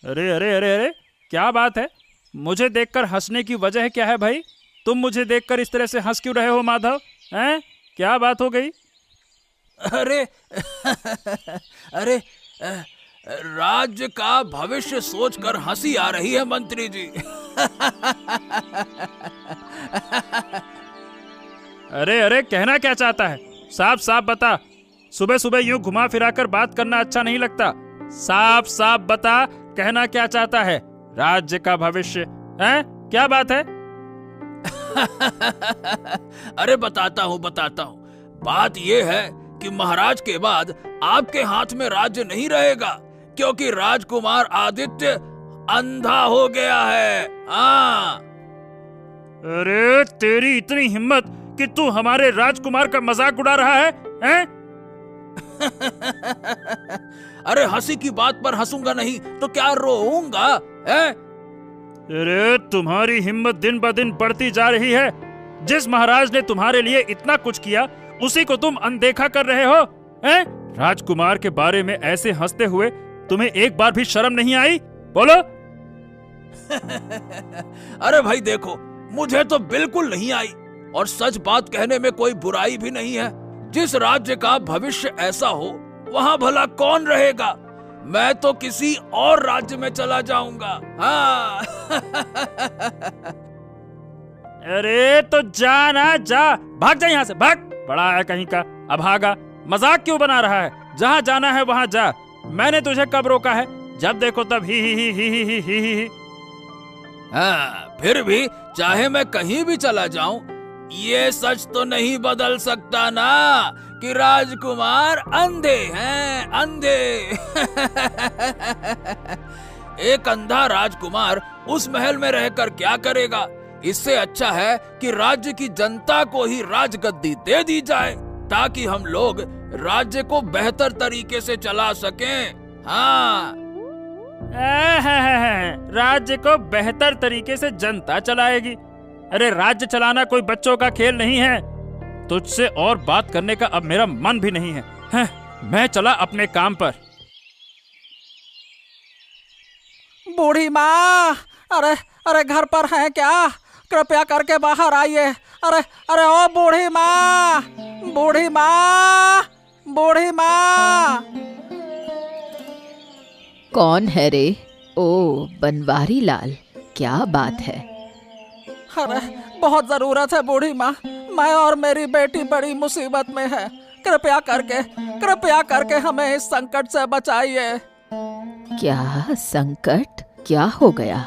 अरे अरे अरे अरे, क्या बात है? मुझे देखकर हंसने की वजह क्या है भाई? तुम मुझे देखकर इस तरह से हंस क्यों रहे हो माधव? हैं? क्या बात हो गई? अरे अरे राज्य का भविष्य सोचकर हंसी आ रही है मंत्री जी। अरे अरे, कहना क्या चाहता है? साफ साफ बता। सुबह सुबह यूं घुमा फिराकर बात करना अच्छा नहीं लगता। साफ साफ बता, कहना क्या चाहता है? राज्य का भविष्य है? क्या बात है? अरे बताता हूँ। बात ये है कि महाराज के बाद आपके हाथ में राज्य नहीं रहेगा, क्योंकि राजकुमार आदित्य अंधा हो गया है। हाँ। अरे तेरी इतनी हिम्मत कि तू हमारे राजकुमार का मजाक उड़ा रहा है, हैं? अरे हंसी की बात पर हंसूंगा नहीं तो क्या रोऊंगा, है? अरे तुम्हारी हिम्मत दिन ब दिन बढ़ती जा रही है। जिस महाराज ने तुम्हारे लिए इतना कुछ किया, उसी को तुम अनदेखा कर रहे हो, हैं? राजकुमार के बारे में ऐसे हंसते हुए तुम्हें एक बार भी शर्म नहीं आई? बोलो। अरे भाई देखो, मुझे तो बिल्कुल नहीं आई, और सच बात कहने में कोई बुराई भी नहीं है। जिस राज्य का भविष्य ऐसा हो, वहाँ भला कौन रहेगा? मैं तो किसी और राज्य में चला जाऊंगा। हाँ। अरे तो जा ना, जा, भाग जा यहाँ से, भाग। बड़ा है कहीं का अभागा। मजाक क्यों बना रहा है? जहाँ जाना है वहाँ जा। मैंने तुझे कब रोका है? जब देखो तब ही ही ही ही ही ही ही ही। हाँ, फिर भी चाहे मैं कहीं भी चला जाऊं, ये सच तो नहीं बदल सकता ना कि राजकुमार अंधे हैं, अंधे। एक अंधा राजकुमार उस महल में रहकर क्या करेगा? इससे अच्छा है कि राज्य की जनता को ही राजगद्दी दे दी जाए, ताकि हम लोग राज्य को बेहतर तरीके से चला सकें। हाँ। राज्य को बेहतर तरीके से जनता चलाएगी? अरे राज्य चलाना कोई बच्चों का खेल नहीं है। तुझसे और बात करने का अब मेरा मन भी नहीं है। मैं चला अपने काम पर। बूढ़ी माँ, अरे अरे घर पर है क्या? कृपया करके बाहर आइए। अरे अरे ओ बूढ़ी माँ, बूढ़ी माँ, बूढ़ी माँ। कौन है रे? ओ बनवारी लाल, क्या बात है? अरे बहुत जरूरत है बूढ़ी माँ, मैं और मेरी बेटी बड़ी मुसीबत में है। कृपया करके हमें इस संकट से बचाइए। क्या संकट? क्या हो गया?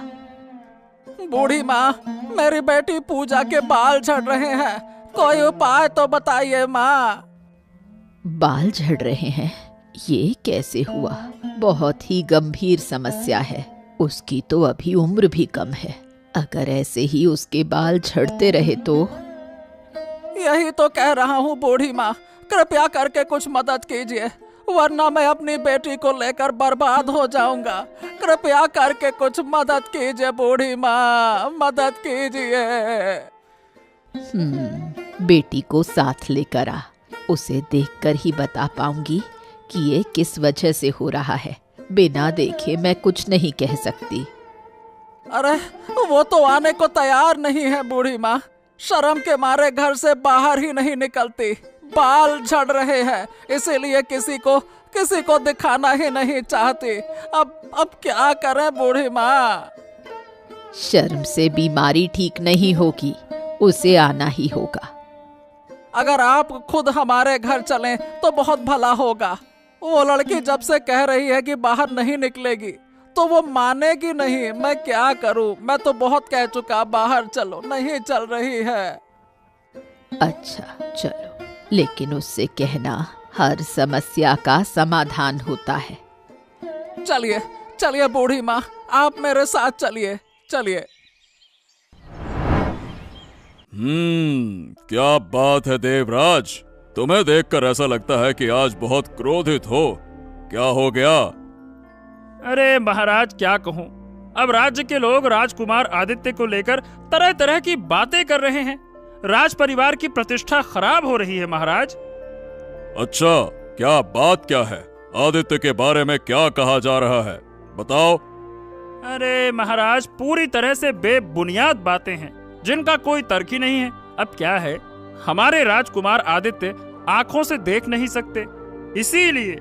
बूढ़ी माँ, मेरी बेटी पूजा के बाल झड़ रहे हैं, कोई उपाय तो बताइए माँ। बाल झड़ रहे हैं? ये कैसे हुआ? बहुत ही गंभीर समस्या है। उसकी तो अभी उम्र भी कम है। अगर ऐसे ही उसके बाल झड़ते रहे तो? यही तो कह रहा हूँ बूढ़ी माँ, कृपया करके कुछ मदद कीजिए, वरना मैं अपनी बेटी को लेकर बर्बाद हो जाऊंगा। कृपया करके कुछ मदद कीजिए बूढ़ी माँ, मदद कीजिए। बेटी को साथ लेकर आ, उसे देखकर ही बता पाऊंगी कि ये किस वजह से हो रहा है। बिना देखे मैं कुछ नहीं कह सकती। अरे वो तो आने को तैयार नहीं है बूढ़ी माँ, शर्म के मारे घर से बाहर ही नहीं निकलती। बाल झड़ रहे हैं, इसीलिए किसी को दिखाना ही नहीं चाहती। अब क्या करें बूढ़ी माँ? शर्म से बीमारी ठीक नहीं होगी, उसे आना ही होगा। अगर आप खुद हमारे घर चलें तो बहुत भला होगा। वो लड़की जब से कह रही है कि बाहर नहीं निकलेगी, तो वो मानेगी नहीं। मैं क्या करूं? मैं तो बहुत कह चुका, बाहर चलो, नहीं चल रही है। अच्छा चलो, लेकिन उससे कहना हर समस्या का समाधान होता है। चलिए चलिए बूढ़ी माँ, आप मेरे साथ चलिए, चलिए। क्या बात है देवराज, तुम्हें देखकर ऐसा लगता है कि आज बहुत क्रोधित हो। क्या हो गया? अरे महाराज क्या कहूँ, अब राज्य के लोग राजकुमार आदित्य को लेकर तरह तरह की बातें कर रहे हैं। राज परिवार की प्रतिष्ठा खराब हो रही है महाराज। अच्छा, क्या बात क्या है? आदित्य के बारे में क्या कहा जा रहा है, बताओ। अरे महाराज, पूरी तरह से बेबुनियाद बातें हैं जिनका कोई तर्क ही नहीं है। अब क्या है, हमारे राजकुमार आदित्य आंखों से देख नहीं सकते, इसीलिए।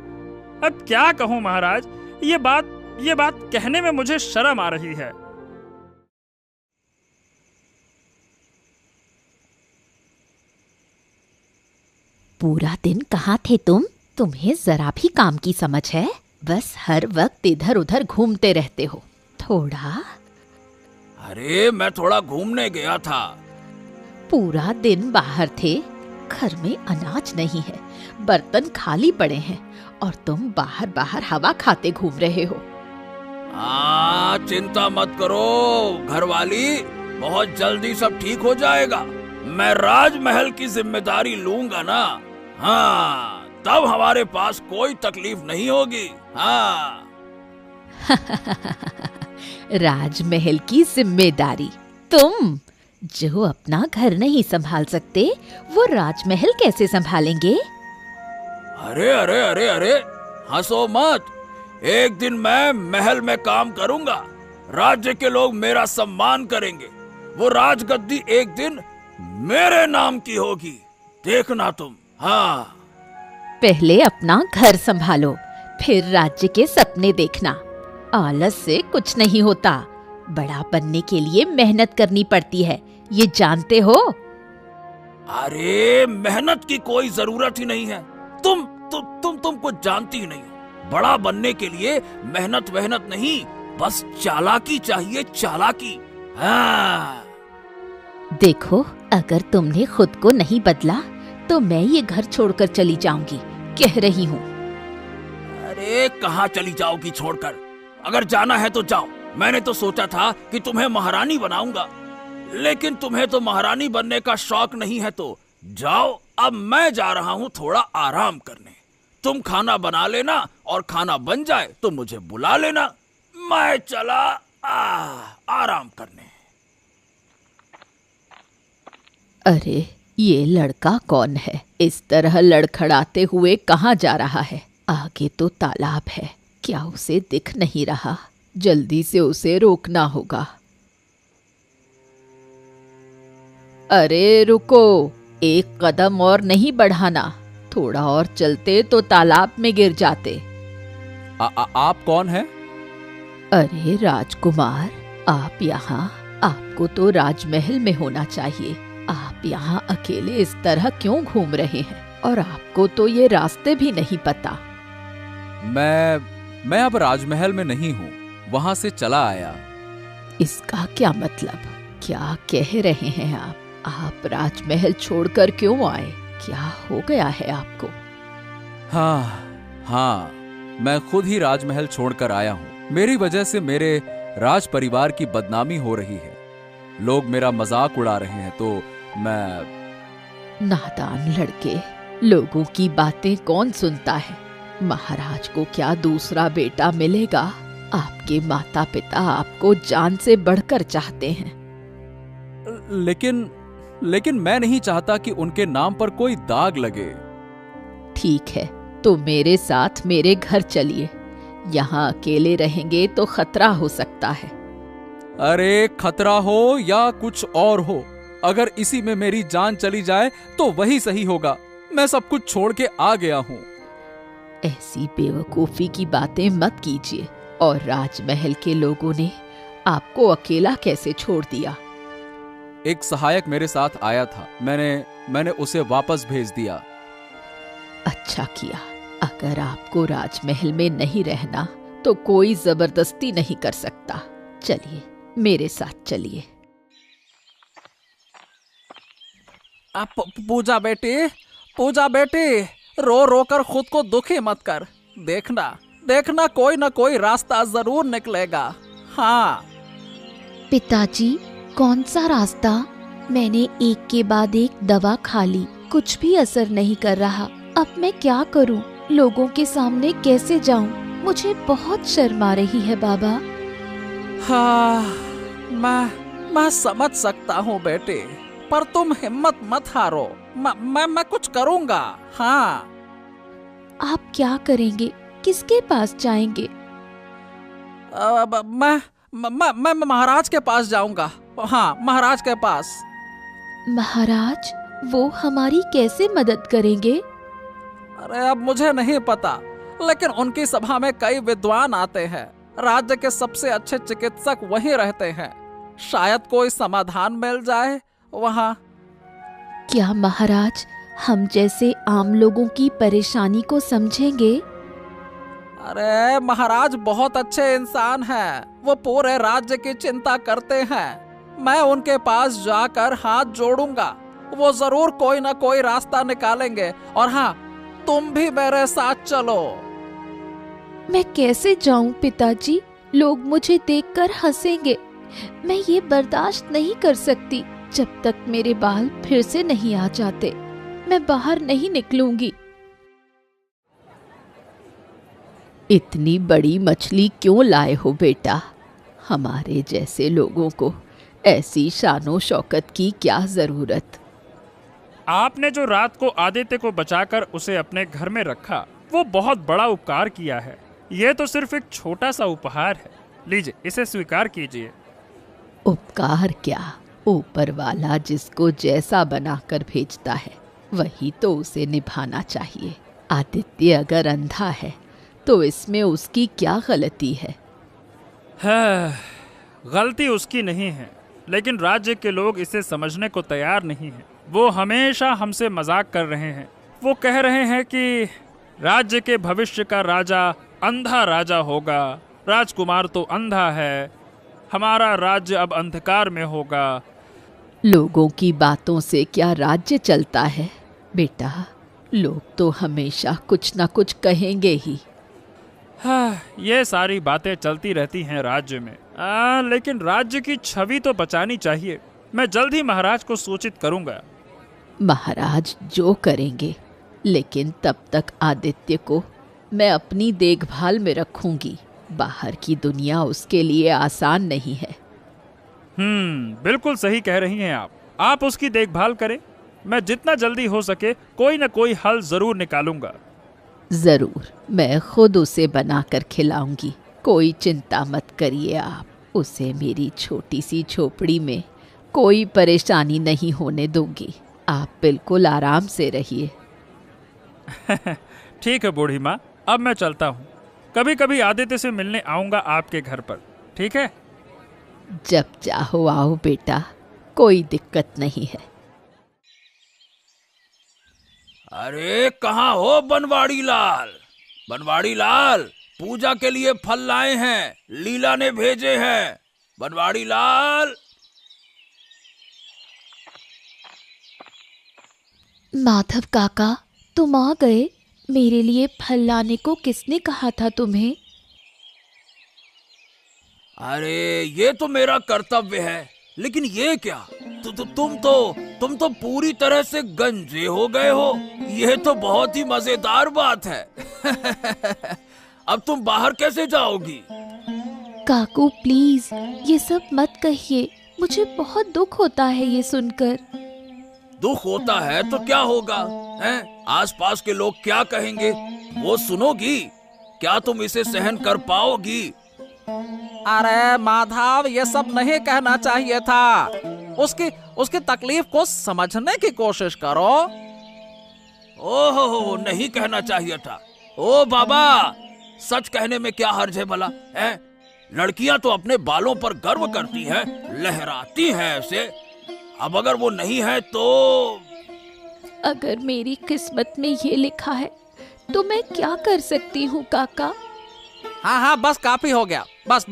अब क्या कहूँ महाराज, ये बात कहने में मुझे शर्म आ रही है। पूरा दिन कहाँ थे तुम? तुम्हें जरा भी काम की समझ है? बस हर वक्त इधर उधर घूमते रहते हो। थोड़ा अरे मैं थोड़ा घूमने गया था। पूरा दिन बाहर थे, घर में अनाज नहीं है, बर्तन खाली पड़े हैं और तुम बाहर बाहर हवा खाते घूम रहे हो। चिंता मत करो घरवाली, बहुत जल्दी सब ठीक हो जाएगा। मैं राजमहल की जिम्मेदारी लूंगा ना, हाँ, तब हमारे पास कोई तकलीफ नहीं होगी। हाँ। राजमहल की जिम्मेदारी? तुम जो अपना घर नहीं संभाल सकते, वो राजमहल कैसे संभालेंगे? अरे अरे अरे अरे, हंसो मत। एक दिन मैं महल में काम करूंगा, राज्य के लोग मेरा सम्मान करेंगे, वो राजगद्दी एक दिन मेरे नाम की होगी, देखना तुम। हाँ। पहले अपना घर संभालो, फिर राज्य के सपने देखना। आलस से कुछ नहीं होता, बड़ा बनने के लिए मेहनत करनी पड़ती है, ये जानते हो? अरे मेहनत की कोई जरूरत ही नहीं है। तुम कुछ जानती ही नहीं हो। बड़ा बनने के लिए मेहनत वहनत नहीं, बस चालाकी चाहिए, चालाकी। हाँ। देखो, अगर तुमने खुद को नहीं बदला तो मैं ये घर छोड़कर चली जाऊंगी, कह रही हूँ। अरे कहाँ चली जाओगी छोड़कर? अगर जाना है तो जाओ। मैंने तो सोचा था कि तुम्हें महारानी बनाऊंगा, लेकिन तुम्हें तो महारानी बनने का शौक नहीं है, तो जाओ। अब मैं जा रहा हूँ थोड़ा आराम करने। तुम खाना बना लेना और खाना बन जाए तो मुझे बुला लेना। मैं चला आराम करने। अरे ये लड़का कौन है? इस तरह लड़खड़ाते हुए कहाँ जा रहा है? आगे तो तालाब है, क्या उसे दिख नहीं रहा? जल्दी से उसे रोकना होगा। अरे रुको, एक कदम और नहीं बढ़ाना, थोड़ा और चलते तो तालाब में गिर जाते। आप कौन हैं? अरे राजकुमार, आप यहाँ? आपको तो राजमहल में होना चाहिए। आप यहाँ अकेले इस तरह क्यों घूम रहे हैं? और आपको तो ये रास्ते भी नहीं पता। मैं अब राजमहल में नहीं हूँ, वहाँ से चला आया। इसका क्या मतलब? क्या कह रहे हैं आप? आप राजमहल छोड़कर क्यों आए? क्या हो गया है आपको? हाँ, मैं खुद ही राजमहल छोड़कर आया हूँ। मेरी वजह से मेरे राज परिवार की बदनामी हो रही है। लोग मेरा मजाक उड़ा रहे हैं, तो मैं... नादान लड़के, लोगों की बातें कौन सुनता है? महाराज को क्या दूसरा बेटा मिलेगा? आपके माता पिता आपको जान से बढ़कर चाहते हैं। लेकिन मैं नहीं चाहता कि उनके नाम पर कोई दाग लगे। ठीक है, तो मेरे साथ मेरे घर चलिए। यहाँ अकेले रहेंगे तो खतरा हो सकता है। अरे खतरा हो या कुछ और हो, अगर इसी में मेरी जान चली जाए तो वही सही होगा। मैं सब कुछ छोड़ के आ गया हूँ। ऐसी बेवकूफी की बातें मत कीजिए। और राजमहल के लोगों ने आपको अकेला कैसे छोड़ दिया? एक सहायक मेरे साथ आया था, मैंने उसे वापस भेज दिया। अच्छा किया। अगर आपको राजमहल में नहीं रहना तो कोई जबरदस्ती नहीं कर सकता। चलिए, मेरे साथ चलिए। पूजा बेटी, रो रो कर खुद को दुखी मत कर। देखना कोई ना कोई रास्ता जरूर निकलेगा। हाँ। पिताजी, कौन सा रास्ता? मैंने एक के बाद एक दवा खा ली, कुछ भी असर नहीं कर रहा। अब मैं क्या करूं? लोगों के सामने कैसे जाऊं? मुझे बहुत शर्म आ रही है बाबा। हाँ, मैं समझ सकता हूँ बेटे, पर तुम हिम्मत मत हारो। मैं कुछ करूँगा। हाँ। आप क्या करेंगे? किसके पास जाएंगे? मैं महाराज के पास जाऊंगा। हाँ, महाराज के पास। महाराज, वो हमारी कैसे मदद करेंगे? अरे अब मुझे नहीं पता, लेकिन उनकी सभा में कई विद्वान आते हैं। राज्य के सबसे अच्छे चिकित्सक वहीं रहते हैं। शायद कोई समाधान मिल जाए वहाँ। क्या महाराज हम जैसे आम लोगों की परेशानी को समझेंगे? अरे महाराज बहुत अच्छे इंसान हैं। वो पूरे राज्य की चिंता करते हैं। मैं उनके पास जाकर हाथ जोड़ूंगा। वो जरूर कोई ना कोई रास्ता निकालेंगे। और हाँ, तुम भी मेरे साथ चलो। मैं कैसे जाऊं पिताजी? लोग मुझे देखकर हंसेंगे। मैं ये बर्दाश्त नहीं कर सकती। जब तक मेरे बाल फिर से नहीं आ जाते, मैं बाहर नहीं निकलूंगी। इतनी बड़ी मछली क्यों लाए हो बेटा? हमारे जैसे लोगों को ऐसी शानो शौकत की क्या जरूरत? आपने जो रात को आदित्य को बचाकर उसे अपने घर में रखा, वो बहुत बड़ा उपकार किया है। ये तो सिर्फ एक छोटा सा उपहार है। लीजिए, इसे स्वीकार कीजिए। उपकार क्या, ऊपर वाला जिसको जैसा बनाकर भेजता है वही तो उसे निभाना चाहिए। आदित्य अगर अंधा है तो इसमें उसकी क्या गलती है? गलती उसकी नहीं है, लेकिन राज्य के लोग इसे समझने को तैयार नहीं हैं। वो हमेशा हमसे मजाक कर रहे हैं। वो कह रहे हैं कि राज्य के भविष्य का राजा अंधा राजा होगा। राजकुमार तो अंधा है। हमारा राज्य अब अंधकार में होगा। लोगों की बातों से क्या राज्य चलता है बेटा? लोग तो हमेशा कुछ ना कुछ कहेंगे ही। ये सारी बातें चलती रहती हैं राज्य में। लेकिन राज्य की छवि तो बचानी चाहिए। मैं जल्द ही महाराज को सूचित करूंगा। महाराज जो करेंगे, लेकिन तब तक आदित्य को मैं अपनी देखभाल में रखूंगी। बाहर की दुनिया उसके लिए आसान नहीं है। बिल्कुल सही कह रही हैं आप। आप उसकी देखभाल करें। मैं जितना जल्दी हो सके कोई न कोई हल जरूर निकालूंगा। जरूर, मैं खुद उसे बनाकर खिलाऊंगी। कोई चिंता मत करिए आप। उसे मेरी छोटी सी झोपड़ी में कोई परेशानी नहीं होने दूंगी। आप बिल्कुल आराम से रहिए। ठीक है बूढ़ी माँ, अब मैं चलता हूँ। कभी कभी आदित्य से मिलने आऊंगा आपके घर पर, ठीक है? जब चाहो आओ बेटा, कोई दिक्कत नहीं है। अरे कहाँ हो बनवाड़ी लाल? बनवाड़ी लाल, पूजा के लिए फल लाए हैं। लीला ने भेजे हैं। बनवाड़ी लाल। माधव काका, तुम आ गए। मेरे लिए फल लाने को किसने कहा था तुम्हें? अरे ये तो मेरा कर्तव्य है, लेकिन ये क्या? तुम तो पूरी तरह से गंजे हो गए हो। ये तो बहुत ही मजेदार बात है। अब तुम बाहर कैसे जाओगी? काकू प्लीज ये सब मत कहिए। मुझे बहुत दुख होता है ये सुनकर। दुख होता है तो क्या होगा? हैं? आसपास के लोग क्या कहेंगे वो सुनोगी? क्या तुम इसे सहन कर पाओगी? अरे माधव, ये सब नहीं कहना चाहिए था। उसकी तकलीफ को समझने की कोशिश करो। ओहो, नहीं कहना चाहिए था। ओ बाबा, सच कहने में क्या हर्ज है भला? हैं? लड़कियां तो अपने बालों पर गर्व करती हैं, लहराती हैं ऐसे। अब अगर वो नहीं है तो? अगर मेरी किस्मत में ये लिखा है तो मैं क्या कर सकती हूँ काका? हाँ, बस काफी हो गया। बस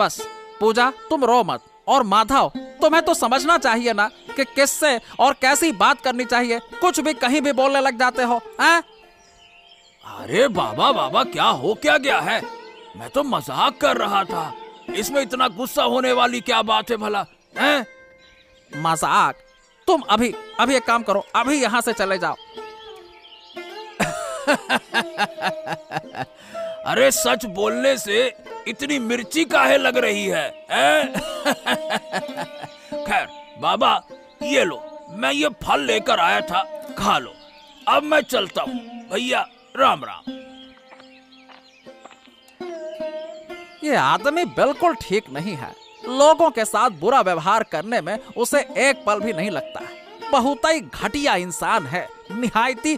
पूजा, तुम रो मत। और माधव, तुम्हें तो समझना चाहिए ना कि किससे और कैसी बात करनी चाहिए। कुछ भी कहीं भी बोलने लग जाते हो। अरे बाबा, क्या हो क्या गया है? मैं तो मजाक कर रहा था। इसमें इतना गुस्सा होने वाली क्या बात है भला? हैं? मजाक? तुम अभी एक काम करो, अभी यहाँ से चले जाओ। अरे सच बोलने से इतनी मिर्ची काहे लग रही है? खैर बाबा, ये लो, मैं ये फल लेकर आया था, खा लो। अब मैं चलता हूँ। भैया राम राम। ये आदमी बिल्कुल ठीक नहीं है। लोगों के साथ बुरा व्यवहार करने में उसे एक पल भी नहीं लगता है। बहुत ही घटिया इंसान है, निहायती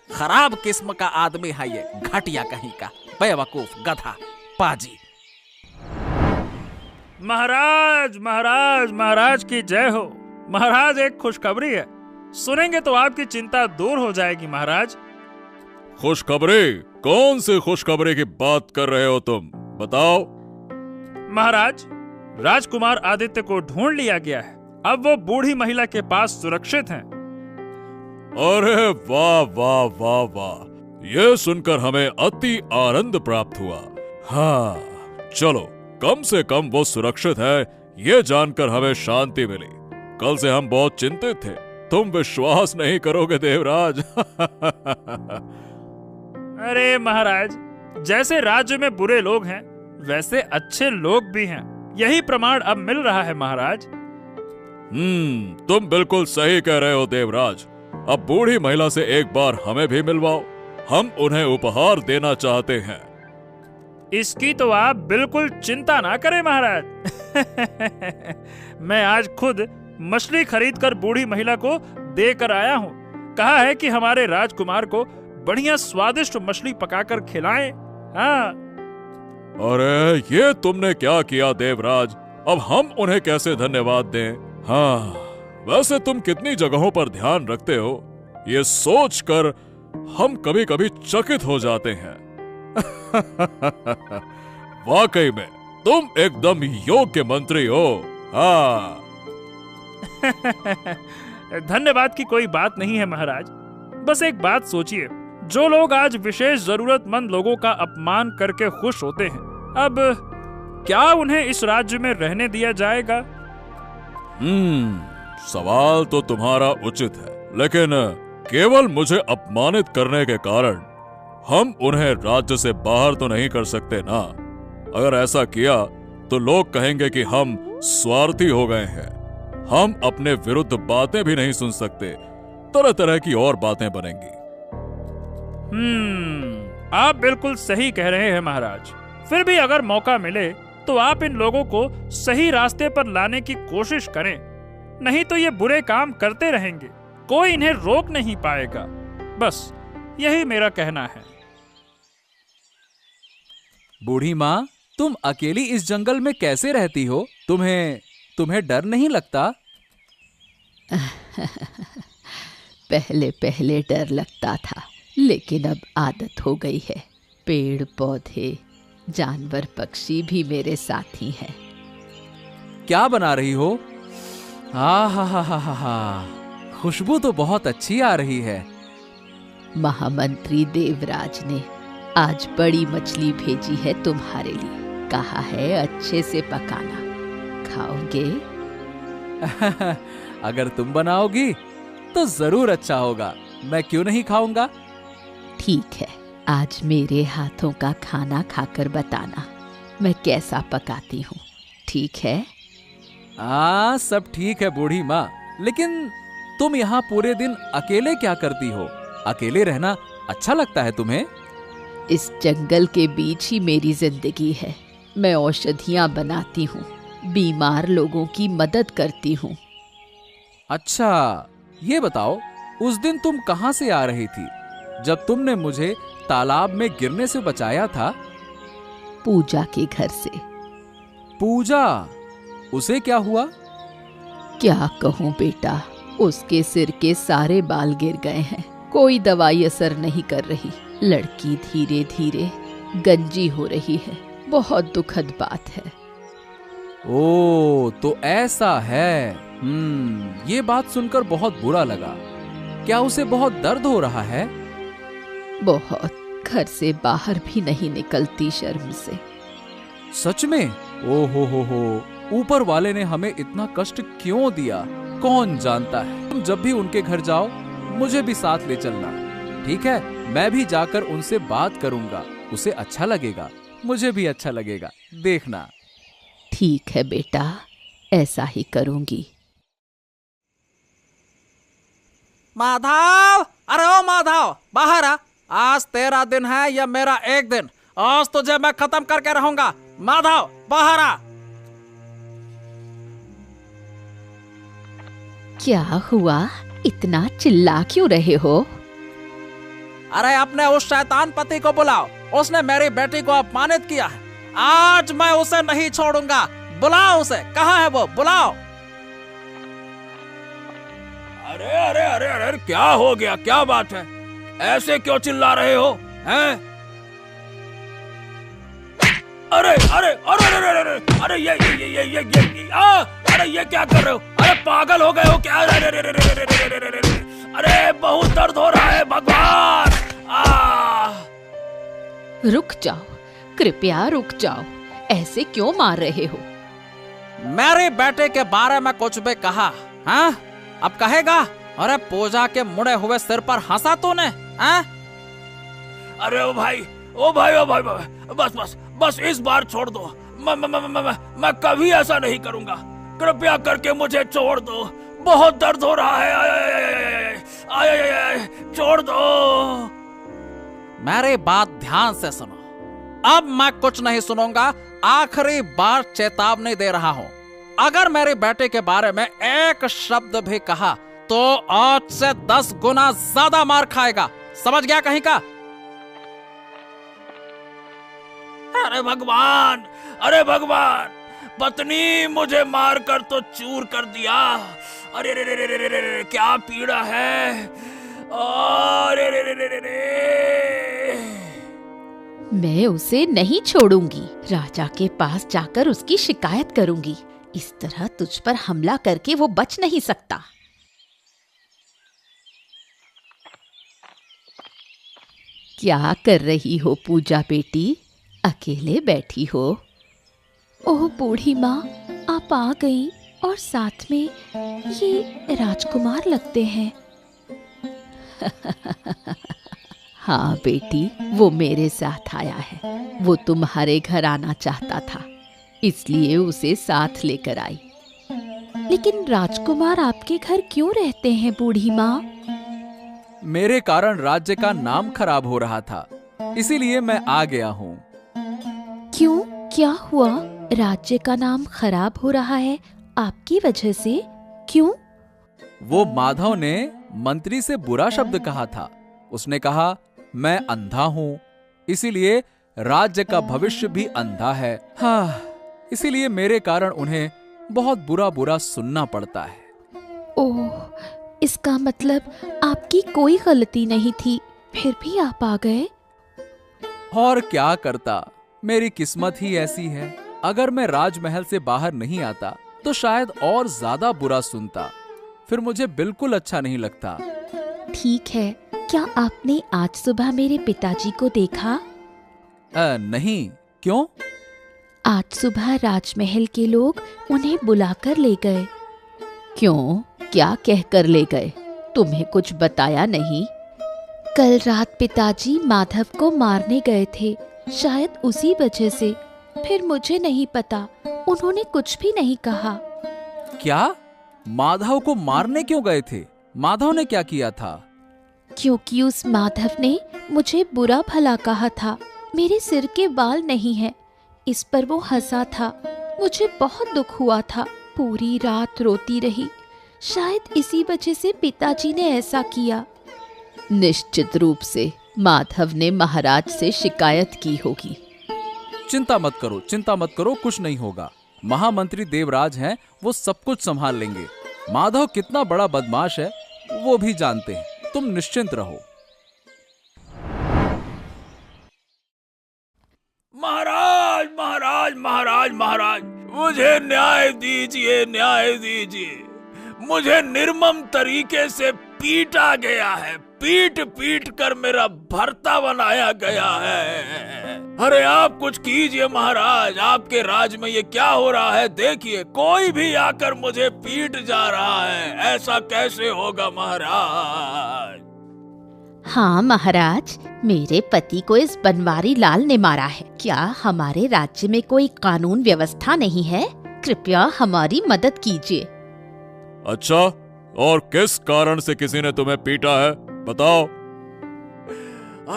खराब किस्म का आदमी है ये, घटिया कहीं का, बेवकूफ, गधा, पाजी। महाराज महाराज महाराज की जय हो। महाराज, एक खुशखबरी है, सुनेंगे तो आपकी चिंता दूर हो जाएगी। महाराज, खुशखबरी? कौन सी खुशखबरी की बात कर रहे हो तुम? बताओ। महाराज, राजकुमार आदित्य को ढूंढ लिया गया है। अब वो बूढ़ी महिला के पास सुरक्षित हैं। अरे वाह वाह वाह वाह, ये सुनकर हमें अति आनंद प्राप्त हुआ। हाँ, चलो, कम से कम वो सुरक्षित है, ये जानकर हमें शांति मिली। कल से हम बहुत चिंतित थे, तुम विश्वास नहीं करोगे देवराज। अरे महाराज, जैसे राज्य में बुरे लोग हैं, वैसे अच्छे लोग भी हैं। यही प्रमाण अब मिल रहा है महाराज। तुम बिल्कुल सही कह रहे हो देवराज। अब बूढ़ी महिला से एक बार हमें भी मिलवाओ, हम उन्हें उपहार देना चाहते हैं। इसकी तो आप बिल्कुल चिंता ना करें महाराज। मैं आज खुद मछली खरीदकर बूढ़ी महिला को देकर आया हूँ। कहा है कि हमारे राजकुमार को बढ़िया स्वादिष्ट मछली पकाकर खिलाएं। हाँ। अरे ये तुमने क्या किया देवराज? अब हम उन्हें कैसे धन्यवाद दें? हाँ, वैसे तुम कितनी जगहों पर ध्यान रखते हो, ये सोचकर हम कभी कभी चकित हो जाते हैं। वाकई में तुम एकदम योग्य मंत्री हो। हाँ। धन्यवाद की कोई बात नहीं है महाराज। बस एक बात सोचिए, जो लोग आज विशेष जरूरतमंद लोगों का अपमान करके खुश होते हैं, अब क्या उन्हें इस राज्य में रहने दिया जाएगा? सवाल तो तुम्हारा उचित है, लेकिन केवल मुझे अपमानित करने के कारण हम उन्हें राज्य से बाहर तो नहीं कर सकते ना। अगर ऐसा किया तो लोग कहेंगे कि हम स्वार्थी हो गए हैं। हम अपने विरुद्ध बातें भी नहीं सुन सकते, तरह तरह की और बातें बनेंगी। आप बिल्कुल सही कह रहे हैं महाराज। फिर भी अगर मौका मिले तो आप इन लोगों को सही रास्ते पर लाने की कोशिश करें, नहीं तो ये बुरे काम करते रहेंगे, कोई इन्हें रोक नहीं पाएगा। बस यही मेरा कहना है। बूढ़ी माँ, तुम अकेली इस जंगल में कैसे रहती हो? तुम्हें डर नहीं लगता? पहले पहले डर लगता था, लेकिन अब आदत हो गई है। पेड़ पौधे, जानवर, पक्षी भी मेरे साथी हैं। क्या बना रही हो? हा, खुशबू तो बहुत अच्छी आ रही है। महामंत्री देवराज ने आज बड़ी मछली भेजी है तुम्हारे लिए। कहा है अच्छे से पकाना। खाओगे? अगर तुम बनाओगी तो जरूर अच्छा होगा। मैं क्यों नहीं खाऊंगा? ठीक है, आज मेरे हाथों का खाना खाकर बताना मैं कैसा पकाती हूँ। ठीक है? सब ठीक है बूढ़ी माँ, लेकिन तुम यहाँ पूरे दिन अकेले क्या करती हो? अकेले रहना अच्छा लगता है तुम्हें? इस जंगल के बीच ही मेरी जिंदगी है। मैं औषधियाँ बनाती हूँ, बीमार लोगों की मदद करती हूँ। अच्छा, ये बताओ, उस दिन तुम कहाँ से आ रही थी जब तुमने मुझे तालाब में गिरने से बचाया था? पूजा के घर से। पूजा? उसे क्या हुआ? क्या कहूँ बेटा, उसके सिर के सारे बाल गिर गए हैं। कोई दवाई असर नहीं कर रही। लड़की धीरे धीरे गंजी हो रही है। बहुत दुखद बात है। ओ, तो ऐसा है। ये बात सुनकर बहुत बुरा लगा। क्या उसे बहुत दर्द हो रहा है? बहुत। घर से बाहर भी नहीं निकलती शर्म से। सच में? ओ हो, ऊपर वाले ने हमें इतना कष्ट क्यों दिया, कौन जानता है। तुम जब भी उनके घर जाओ मुझे भी साथ ले चलना, ठीक है? मैं भी जाकर उनसे बात करूंगा, उसे अच्छा लगेगा, मुझे भी अच्छा लगेगा, देखना। ठीक है बेटा, ऐसा ही करूंगी। माधव, अरे ओ माधव, बाहर आ। आज तेरा दिन है या मेरा एक दिन। आज तुझे मैं खत्म करके रहूंगा। माधव बाहर आ। क्या हुआ? इतना चिल्ला क्यों रहे हो? अरे अपने उस शैतान पति को बुलाओ, उसने मेरी बेटी को अपमानित किया है। आज मैं उसे नहीं छोड़ूंगा। बुलाओ उसे, कहाँ है वो? बुलाओ। अरे अरे अरे अरे क्या हो गया? क्या बात है? ऐसे क्यों चिल्ला रहे हो? हैं? अरे अरे अरे अरे अरे अरे अरे अरे ये क्या कर रहे हो? अरे पागल हो गए हो क्या? अरे अरे अरे अरे अरे अरे अरे अरे बहुत दर्द हो रहा है भगवान। रुक जाओ, कृपया रुक जाओ। ऐसे क्यों मार रहे हो? मेरे बेटे के बारे में कुछ भी कहा? हाँ, अब कहेगा? अरे पूजा के मुड़े हुए सिर पर हंसा तूने? हाँ? अरे ओ भाई ओ भाई ओ भाई, बस बस बस इस बार छोड़ दो। मैं कभी ऐसा नहीं करूंगा। कृपया करके मुझे छोड़ दो, बहुत दर्द हो रहा है। आय, छोड़ दो। मेरी बात ध्यान से सुनो। अब मैं कुछ नहीं सुनूंगा। आखिरी बार चेतावनी दे रहा हूँ। अगर मेरे बेटे के बारे में एक शब्द भी कहा तो आज से 10 गुना ज्यादा मार खाएगा। समझ गया कहीं का? अरे भगवान, अरे भगवान, पत्नी मुझे मारकर तो चूर कर दिया। अरे रे रे रे रे रे रे, क्या पीड़ा है। अरे रे रे रे रे रे। मैं उसे नहीं छोड़ूंगी। राजा के पास जाकर उसकी शिकायत करूंगी। इस तरह तुझ पर हमला करके वो बच नहीं सकता। क्या कर रही हो पूजा बेटी? अकेले बैठी हो? ओह बूढ़ी माँ, आप आ गई और साथ में ये राजकुमार लगते हैं। हाँ बेटी, वो मेरे साथ आया है। वो तुम्हारे घर आना चाहता था, इसलिए उसे साथ लेकर आई। लेकिन राजकुमार आपके घर क्यों रहते हैं बूढ़ी माँ? मेरे कारण राज्य का नाम खराब हो रहा था, इसीलिए मैं आ गया हूँ। क्यों? क्या हुआ? राज्य का नाम खराब हो रहा है आपकी वजह से? क्यों? वो माधव ने मंत्री से बुरा शब्द कहा था। उसने कहा मैं अंधा हूँ, इसीलिए राज्य का भविष्य भी अंधा है। हाँ, इसीलिए मेरे कारण उन्हें बहुत बुरा बुरा सुनना पड़ता है। ओह, इसका मतलब आपकी कोई गलती नहीं थी, फिर भी आप आ गए। और क्या करता, मेरी किस्मत ही ऐसी है। अगर मैं राजमहल से बाहर नहीं आता तो शायद और ज्यादा बुरा सुनता, फिर मुझे बिल्कुल अच्छा नहीं लगता। ठीक है, क्या आपने आज सुबह मेरे पिताजी को देखा? नहीं, क्यों? आज सुबह राजमहल के लोग उन्हें बुलाकर ले गए। क्यों? क्या कहकर ले गए? तुम्हें कुछ बताया नहीं? कल रात पिताजी माधव को मारने गए थे, शायद उसी वजह से। फिर मुझे नहीं पता, उन्होंने कुछ भी नहीं कहा। क्या? माधव को मारने क्यों गए थे? माधव ने क्या किया था? क्योंकि उस माधव ने मुझे बुरा भला कहा था। मेरे सिर के बाल नहीं हैं, इस पर वो हंसा था। मुझे बहुत दुख हुआ था, पूरी रात रोती रही। शायद इसी वजह से पिताजी ने ऐसा किया। निश्चित रूप से माधव ने महाराज से शिकायत की होगी। चिंता मत करो, चिंता मत करो, कुछ नहीं होगा। महामंत्री देवराज हैं, वो सब कुछ संभाल लेंगे। माधव कितना बड़ा बदमाश है वो भी जानते हैं, तुम निश्चिंत रहो। महाराज महाराज महाराज महाराज, मुझे न्याय दीजिए, न्याय दीजिए। मुझे निर्मम तरीके से पीटा गया है, पीट पीट कर मेरा भर्ता बनाया गया है। अरे आप कुछ कीजिए महाराज, आपके राज में ये क्या हो रहा है? देखिए, कोई भी आकर मुझे पीट जा रहा है। ऐसा कैसे होगा महाराज? हाँ महाराज, मेरे पति को इस बनवारी लाल ने मारा है। क्या हमारे राज्य में कोई कानून व्यवस्था नहीं है? कृपया हमारी मदद कीजिए। अच्छा, और किस कारण से किसी ने तुम्हें पीटा है, बताओ।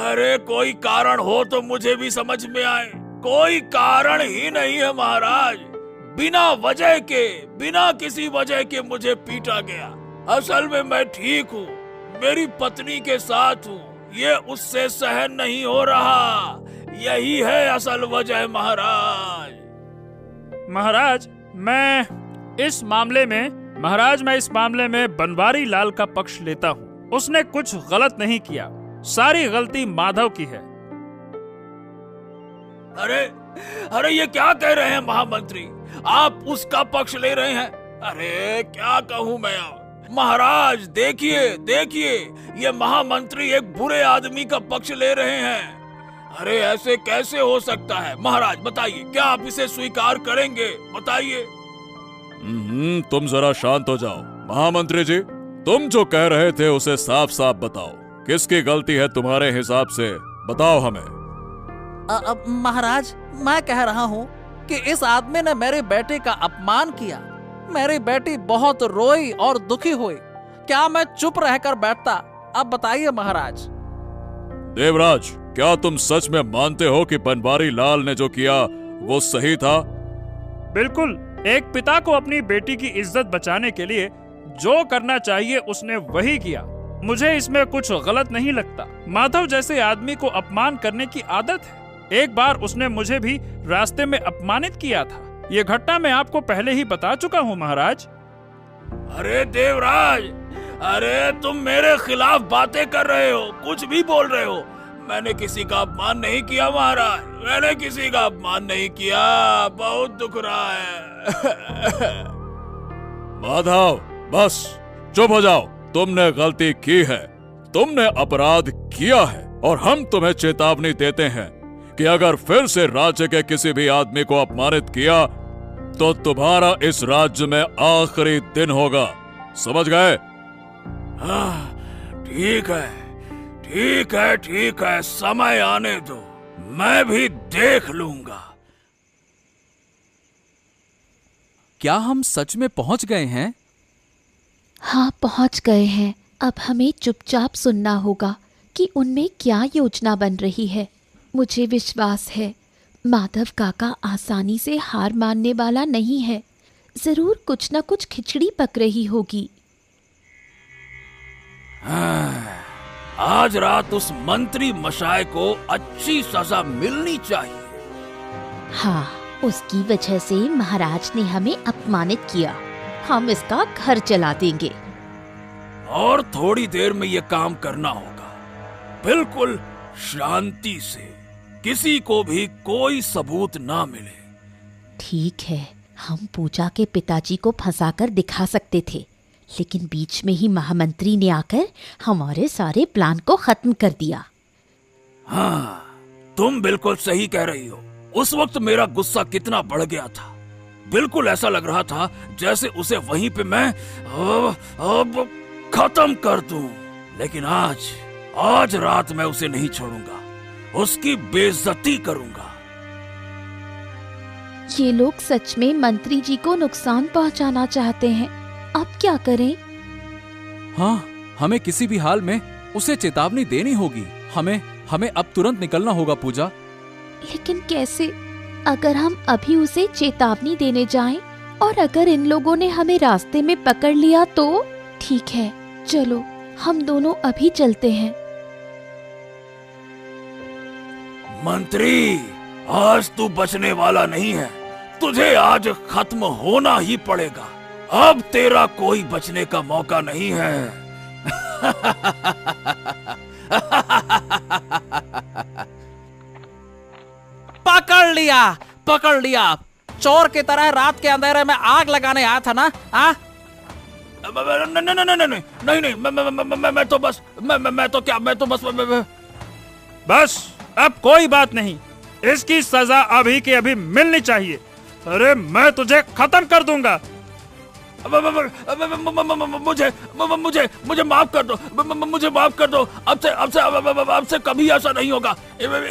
अरे कोई कारण हो तो मुझे भी समझ में आए। कोई कारण ही नहीं है महाराज। बिना वजह के, बिना किसी वजह के मुझे पीटा गया। असल में मैं ठीक हूँ, मेरी पत्नी के साथ हूँ, ये उससे सहन नहीं हो रहा। यही है असल वजह महाराज। महाराज मैं इस मामले में बनवारी लाल का पक्ष लेता हूँ। उसने कुछ गलत नहीं किया, सारी गलती माधव की है। अरे ये क्या कह रहे हैं महामंत्री, आप उसका पक्ष ले रहे हैं? अरे क्या कहूँ मैं अब। महाराज देखिए ये महामंत्री एक बुरे आदमी का पक्ष ले रहे हैं। अरे ऐसे कैसे हो सकता है? महाराज बताइए, क्या आप इसे स्वीकार करेंगे? बताइए। तुम जरा शांत हो जाओ। महामंत्री जी, तुम जो कह रहे थे उसे साफ साफ बताओ। किसकी गलती है तुम्हारे हिसाब से? बताओ हमें। महाराज, मैं कह रहा हूँ कि इस आदमी ने मेरे बेटे का अपमान किया। मेरी बेटी बहुत रोई और दुखी हुई। क्या मैं चुप रहकर बैठता? अब बताइए महाराज। देवराज, क्या तुम सच में मानते हो कि बनवारी लाल ने जो किया वो सही था? बिल्कुल। एक पिता को अपनी बेटी की इज्जत बचाने के लिए जो करना चाहिए उसने वही किया। मुझे इसमें कुछ गलत नहीं लगता। माधव जैसे आदमी को अपमान करने की आदत है। एक बार उसने मुझे भी रास्ते में अपमानित किया था। ये घटना मैं आपको पहले ही बता चुका हूँ महाराज। अरे देवराज, अरे तुम मेरे खिलाफ बातें कर रहे हो, कुछ भी बोल रहे हो। मैंने किसी का अपमान नहीं किया महाराज, मैंने किसी का अपमान नहीं किया। बहुत दुख रहा है। माधव, बस चुप हो जाओ। तुमने गलती की है, तुमने अपराध किया है, और हम तुम्हें चेतावनी देते हैं कि अगर फिर से राज्य के किसी भी आदमी को अपमानित किया तो तुम्हारा इस राज्य में आखिरी दिन होगा। समझ गए? ठीक है, समय आने दो, मैं भी देख लूंगा। क्या हम सच में पहुंच गए हैं? हाँ, पहुंच गए हैं। अब हमें चुपचाप सुनना होगा कि उनमें क्या योजना बन रही है। मुझे विश्वास है माधव काका आसानी से हार मानने वाला नहीं है। जरूर कुछ न कुछ खिचड़ी पक रही होगी। आज रात उस मंत्री मशाय को अच्छी सजा मिलनी चाहिए। हाँ, उसकी वजह से महाराज ने हमें अपमानित किया। हम इसका घर चला देंगे। और थोड़ी देर में ये काम करना होगा, बिल्कुल शांति से, किसी को भी कोई सबूत ना मिले। ठीक है, हम पूजा के पिताजी को फंसाकर दिखा सकते थे, लेकिन बीच में ही महामंत्री ने आकर हमारे सारे प्लान को खत्म कर दिया। हाँ, तुम बिल्कुल सही कह रही हो। उस वक्त मेरा गुस्सा कितना बढ़ गया था। बिल्कुल ऐसा लग रहा था जैसे उसे वहीं पे मैं अब खत्म कर दूं। लेकिन आज रात मैं उसे नहीं छोड़ूंगा, उसकी बेइज्जती करूंगा। ये लोग सच में मंत्री जी को नुकसान पहुंचाना चाहते हैं। अब क्या करें? हाँ, हमें किसी भी हाल में उसे चेतावनी देनी होगी। हमें अब तुरंत निकलना होगा पूजा। लेकिन कैसे? अगर हम अभी उसे चेतावनी देने जाएं और अगर इन लोगों ने हमें रास्ते में पकड़ लिया तो? ठीक है, चलो हम दोनों अभी चलते हैं। मंत्री, आज तू बचने वाला नहीं है। तुझे आज खत्म होना ही पड़ेगा। अब तेरा कोई बचने का मौका नहीं है। पकड़ लिया। चोर की तरह रात के अंधेरे में आग लगाने आया था ना? बस अब कोई बात नहीं। इसकी सजा अभी के अभी मिलनी चाहिए। अरे मैं तुझे खत्म कर दूंगा। मुझे माफ कर दो, मुझे माफ कर दो। अब से कभी ऐसा नहीं होगा।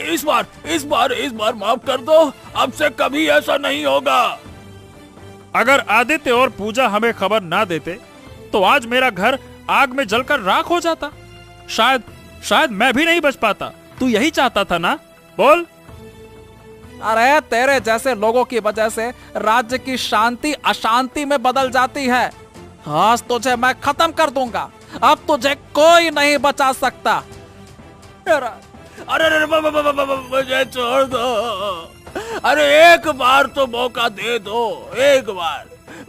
इस बार माफ कर दो। अब से कभी ऐसा नहीं होगा। अगर आदित्य और पूजा हमें खबर ना देते तो आज मेरा घर आग में जलकर राख हो जाता। शायद मैं भी नहीं बच पाता। तू यही चाहता था ना? बोल। अरे तेरे जैसे लोगों की वजह से राज्य की शांति अशांति में बदल जाती है। आज तुझे मैं खत्म कर दूंगा, अब तुझे कोई नहीं बचा सकता। अरे अरे मुझे छोड़ दो। अरे एक बार तो मौका दे दो, एक बार।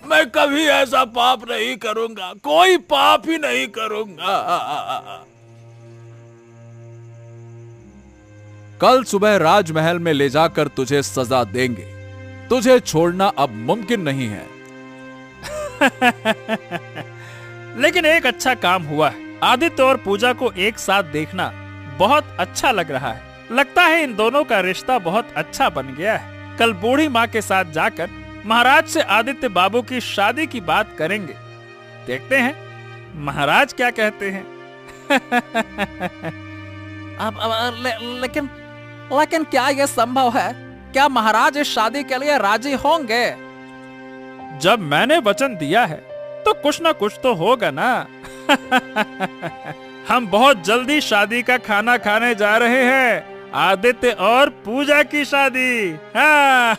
मैं कभी ऐसा पाप नहीं करूंगा, कोई पाप ही नहीं करूंगा। कल सुबह राजमहल में ले जाकर तुझे सजा देंगे। तुझे छोड़ना अब मुमकिन नहीं है। लेकिन एक अच्छा काम हुआ है। आदित्य और पूजा को एक साथ देखना बहुत अच्छा लग रहा है। लगता है इन दोनों का रिश्ता बहुत अच्छा बन गया है। कल बूढ़ी माँ के साथ जाकर महाराज से आदित्य बाबू की शादी की बात करेंगे। देखते हैं महाराज क्या कहते हैं। लेकिन क्या यह संभव है? क्या महाराज इस शादी के लिए राजी होंगे? जब मैंने वचन दिया है तो कुछ ना कुछ तो होगा ना। हम बहुत जल्दी शादी का खाना खाने जा रहे हैं, आदित्य और पूजा की शादी। हाँ।